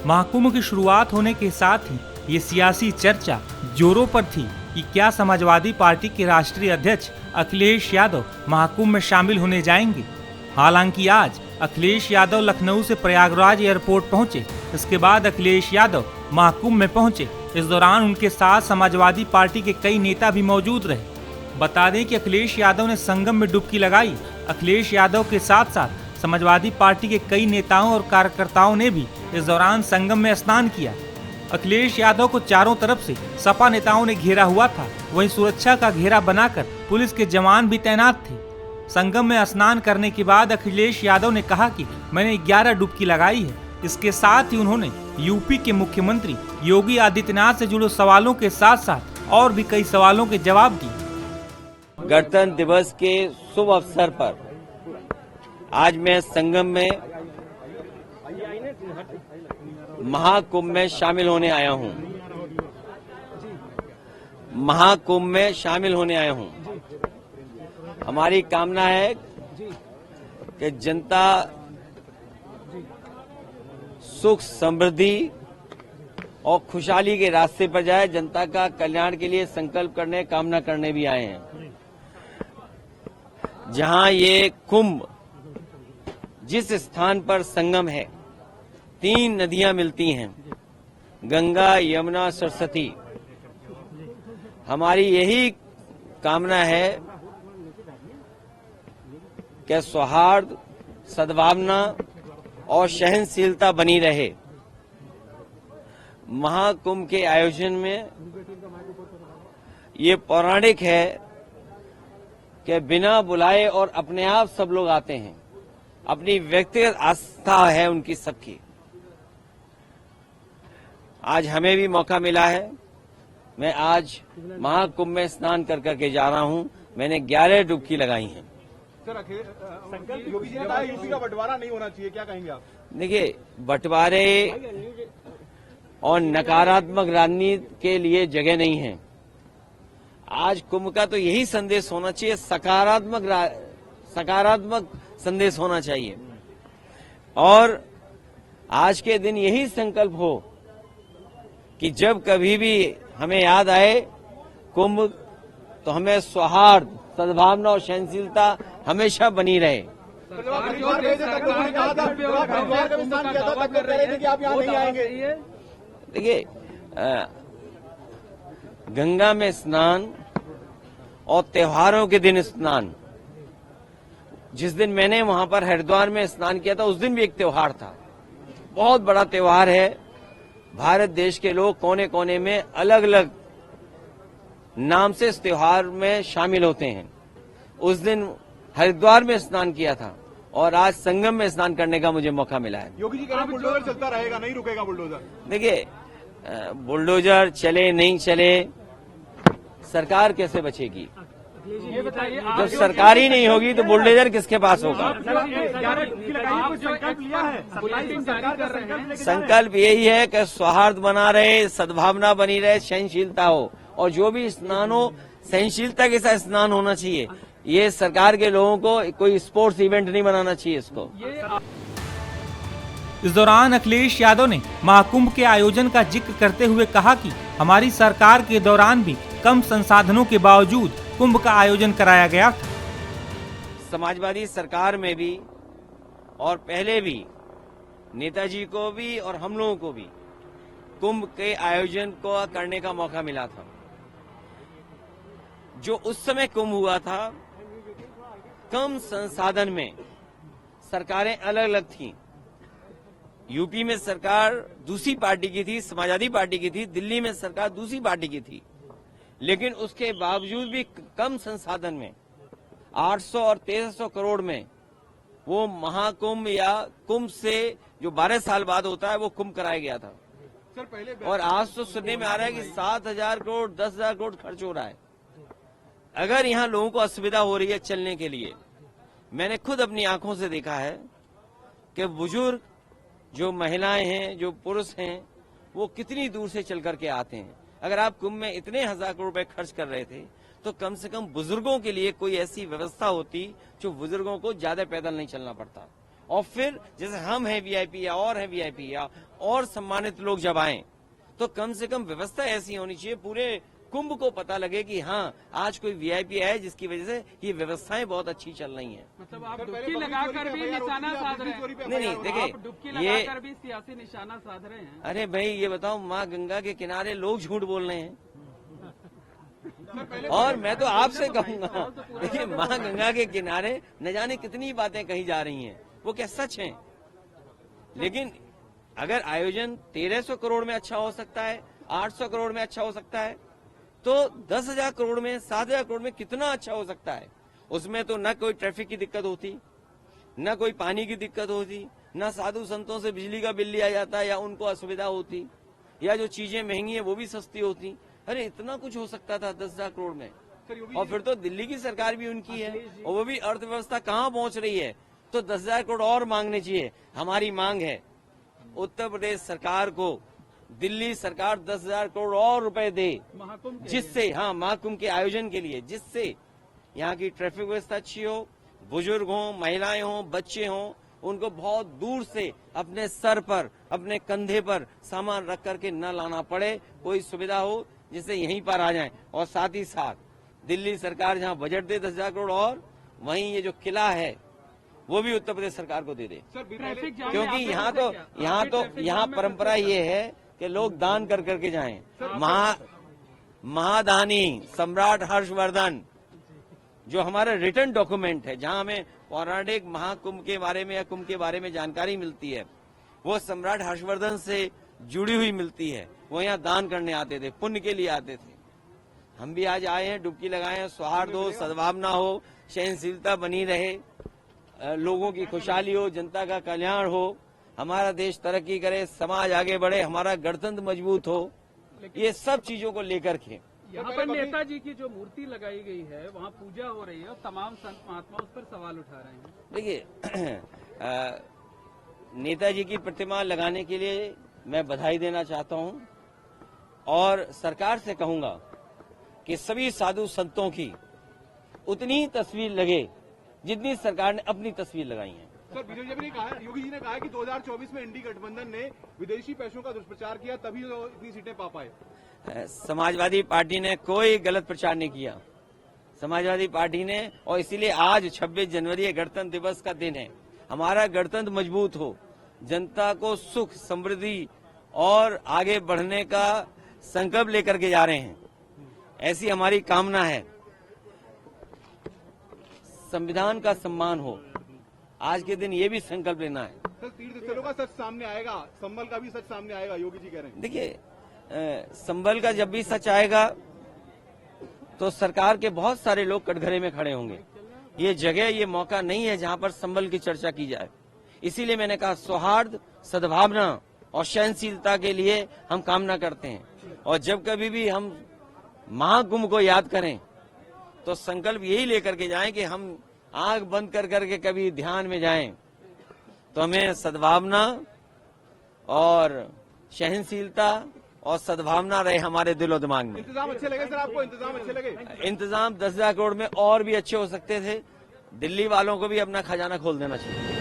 महाकुंभ की शुरुआत होने के साथ ही ये सियासी चर्चा जोरों पर थी कि क्या समाजवादी पार्टी के राष्ट्रीय अध्यक्ष अखिलेश यादव महाकुंभ में शामिल होने जाएंगे। हालांकि आज अखिलेश यादव लखनऊ से प्रयागराज एयरपोर्ट पहुंचे। इसके बाद अखिलेश यादव महाकुंभ में पहुंचे। इस दौरान उनके साथ समाजवादी पार्टी के कई नेता भी मौजूद रहे। बता दें कि अखिलेश यादव ने संगम में डुबकी लगाई। अखिलेश यादव के साथ साथ समाजवादी पार्टी के कई नेताओं और कार्यकर्ताओं ने भी इस दौरान संगम में स्नान किया। अखिलेश यादव को चारों तरफ से सपा नेताओं ने घेरा हुआ था। वहीं सुरक्षा का घेरा बनाकर पुलिस के जवान भी तैनात थे। संगम में स्नान करने के बाद अखिलेश यादव ने कहा कि मैंने 11 डुबकी लगाई है। इसके साथ ही उन्होंने यूपी के मुख्यमंत्री योगी आदित्यनाथ से जुड़े सवालों के साथ साथ और भी कई सवालों के जवाब दिए। गणतंत्र दिवस के शुभ अवसर पर आज मैं संगम में महाकुंभ में शामिल होने आया हूं। महाकुंभ में शामिल होने आया हूं। हमारी कामना है कि जनता सुख समृद्धि और खुशहाली के रास्ते पर जाए। जनता का कल्याण के लिए संकल्प करने, कामना करने भी आए हैं। जहां ये कुंभ, जिस स्थान पर संगम है, 3 नदियां मिलती हैं, गंगा, यमुना, सरस्वती। हमारी यही कामना है कि सौहार्द, सद्भावना और सहनशीलता बनी रहे। महाकुंभ के आयोजन में ये पौराणिक है कि बिना बुलाए और अपने आप सब लोग आते हैं। अपनी व्यक्तिगत आस्था है उनकी सबकी। आज हमें भी मौका मिला है। मैं आज महाकुंभ में स्नान कर करके जा रहा हूं। मैंने 11 डुबकी लगाई हैं। सर, संकल्प योगी जी ने कहा यूपी का बंटवारा नहीं होना चाहिए, क्या कहेंगे आप? देखिए, बंटवारे और नकारात्मक राजनीति के लिए जगह नहीं है। आज कुंभ का तो यही संदेश होना चाहिए, सकारात्मक संदेश होना चाहिए। और आज के दिन यही संकल्प हो कि जब कभी भी हमें याद आए कुंभ, तो हमें सौहार्द, सद्भावना और सहनशीलता हमेशा बनी रहे। देखिए, गंगा में स्नान और त्योहारों के दिन स्नान, जिस दिन मैंने वहां पर हरिद्वार में स्नान किया था, उस दिन भी एक त्योहार था। बहुत बड़ा त्योहार है। भारत देश के लोग कोने कोने में अलग अलग नाम से इस त्योहार में शामिल होते हैं। उस दिन हरिद्वार में स्नान किया था और आज संगम में स्नान करने का मुझे मौका मिला है। योगी जी कह रहे हैं बुलडोजर चलता रहेगा, नहीं रुकेगा बुलडोजर। देखिए, बुलडोजर चले नहीं चले, सरकार कैसे बचेगी? जब सरकार ही नहीं होगी तो बुलडोजर किसके पास होगा? संकल्प यही है कि सौहार्द बना रहे, सद्भावना बनी रहे, सहनशीलता हो, और जो भी स्नान हो सहनशीलता के साथ स्नान होना चाहिए। ये सरकार के लोगों को कोई स्पोर्ट्स इवेंट नहीं बनाना चाहिए इसको। इस दौरान अखिलेश यादव ने महाकुंभ के आयोजन का जिक्र करते हुए कहा कि हमारी सरकार के दौरान भी कम संसाधनों के बावजूद कुंभ का आयोजन कराया गया था। समाजवादी सरकार में भी और पहले भी नेताजी को भी और हम लोगों को भी कुंभ के आयोजन को करने का मौका मिला था। जो उस समय कुंभ हुआ था, कम संसाधन में सरकारें अलग अलग थीं। यूपी में सरकार दूसरी पार्टी की थी, समाजवादी पार्टी की थी। दिल्ली में सरकार दूसरी पार्टी की थी। लेकिन उसके बावजूद भी कम संसाधन में 800 और 1300 करोड़ में वो महाकुंभ या कुंभ से जो 12 साल बाद होता है, वो कुंभ कराया गया था। सर, पहले और आज तो सुनने में आ रहा है कि 7,000 करोड़ 10,000 करोड़ खर्च हो रहा है। अगर यहाँ लोगों को असुविधा हो रही है चलने के लिए, मैंने खुद अपनी आंखों से देखा है कि बुजुर्ग, जो महिलाएं हैं, जो पुरुष हैं, वो कितनी दूर से चल करके आते हैं। अगर आप कुंभ में इतने 1,000 करोड़ रुपए खर्च कर रहे थे, तो कम से कम बुजुर्गों के लिए कोई ऐसी व्यवस्था होती जो बुजुर्गों को ज्यादा पैदल नहीं चलना पड़ता। और फिर जैसे हम हैं वीआईपी या और हैं वीआईपी या और सम्मानित लोग जब आए तो कम से कम व्यवस्था ऐसी होनी चाहिए, पूरे कुंभ को पता लगे कि हाँ आज कोई वीआईपी है जिसकी वजह से ये व्यवस्थाएं बहुत अच्छी चल रही हैं। मतलब आप डुबकी लगाकर भी निशाना साध रहे हैं। नहीं देखिए, डुबकी लगाकर भी सियासी निशाना साध रहे हैं। अरे भाई ये बताओ, माँ गंगा के किनारे लोग झूठ बोल रहे हैं। और मैं तो आपसे कहूंगा, देखिए माँ गंगा के किनारे न जाने कितनी बातें कही जा रही हैं, वो क्या सच हैं? लेकिन अगर आयोजन 1300 करोड़ में अच्छा हो सकता है, 800 करोड़ में अच्छा हो सकता है, तो 10,000 करोड़ में, 7,000 करोड़ में कितना अच्छा हो सकता है। उसमें तो न कोई ट्रैफिक की दिक्कत होती, न कोई पानी की दिक्कत होती, न साधु संतों से बिजली का बिल लिया जाता या उनको असुविधा होती, या जो चीजें महंगी है वो भी सस्ती होती। अरे इतना कुछ हो सकता था 10,000 करोड़ में। और फिर तो दिल्ली की सरकार भी उनकी है और वो भी अर्थव्यवस्था कहाँ पहुंच रही है, तो 10,000 करोड़ और मांगने चाहिए। हमारी मांग है उत्तर प्रदेश सरकार को दिल्ली सरकार 10,000 करोड़ और रुपए दे, जिससे हाँ महाकुंभ के आयोजन के लिए, जिससे यहाँ की ट्रैफिक व्यवस्था अच्छी हो, बुजुर्ग हों, महिलाएं हों, बच्चे हों, उनको बहुत दूर से अपने सर पर, अपने कंधे पर सामान रख करके न लाना पड़े, कोई सुविधा हो जिससे यहीं पर आ जाएं। और साथ ही साथ दिल्ली सरकार जहाँ बजट दे 10,000 करोड़, और वहीं ये जो किला है वो भी उत्तर प्रदेश सरकार को दे दे, क्योंकि यहाँ परंपरा ये है कि लोग दान कर करके जाएं। महादानी सम्राट हर्षवर्धन जो हमारा रिटर्न डॉक्यूमेंट है, जहां हमें पौराणिक महाकुंभ के बारे में या कुंभ के बारे में जानकारी मिलती है, वो सम्राट हर्षवर्धन से जुड़ी हुई मिलती है। वो यहाँ दान करने आते थे, पुण्य के लिए आते थे। हम भी आज आए हैं, डुबकी लगाए हैं, सौहार्द हो, सद्भावना हो, सहनशीलता बनी रहे, लोगों की खुशहाली हो, जनता का कल्याण हो, हमारा देश तरक्की करे, समाज आगे बढ़े, हमारा गणतंत्र मजबूत हो, ये सब चीजों को लेकर के यहाँ पर नेताजी की जो मूर्ति लगाई गई है वहाँ पूजा हो रही है और तमाम संत महात्मा उस पर सवाल उठा रहे हैं। देखिए नेताजी की प्रतिमा लगाने के लिए मैं बधाई देना चाहता हूँ और सरकार से कहूंगा कि सभी साधु संतों की उतनी ही तस्वीर लगे जितनी सरकार ने अपनी तस्वीर लगाई है। सर योगी जी ने कहा है कि 2024 में इंडी गठबंधन ने विदेशी पैसों का दुष्प्रचार किया, तभी वो इतनी सीटें पा पाए। समाजवादी पार्टी ने कोई गलत प्रचार नहीं किया। समाजवादी पार्टी ने, और इसीलिए आज 26 जनवरी गणतंत्र दिवस का दिन है, हमारा गणतंत्र मजबूत हो, जनता को सुख, समृद्धि और आगे बढ़ने का संकल्प लेकर के जा रहे हैं, ऐसी हमारी कामना है। संविधान का सम्मान हो, आज के दिन ये भी संकल्प लेना है। सर तीर्थ स्थलों का सच सामने आएगा, संभल का भी सच सामने आएगा, योगी जी कह रहे हैं। देखिए संभल का जब भी सच आएगा तो सरकार के बहुत सारे लोग कटघरे में खड़े होंगे। ये जगह, ये मौका नहीं है जहां पर संभल की चर्चा की जाए। इसीलिए मैंने कहा सौहार्द, सद्भावना और सहनशीलता के लिए हम कामना करते हैं। और जब कभी भी हम महाकुंभ को याद करें तो संकल्प यही लेकर के जाएं कि हम आंख बंद कर करके कभी ध्यान में जाएं तो हमें सद्भावना और सहनशीलता और सद्भावना रहे हमारे दिलो दिमाग में। इंतजाम अच्छे लगे सर आपको? इंतजाम अच्छे लगे? इंतजाम 10,000 करोड़ में और भी अच्छे हो सकते थे। दिल्ली वालों को भी अपना खजाना खोल देना चाहिए।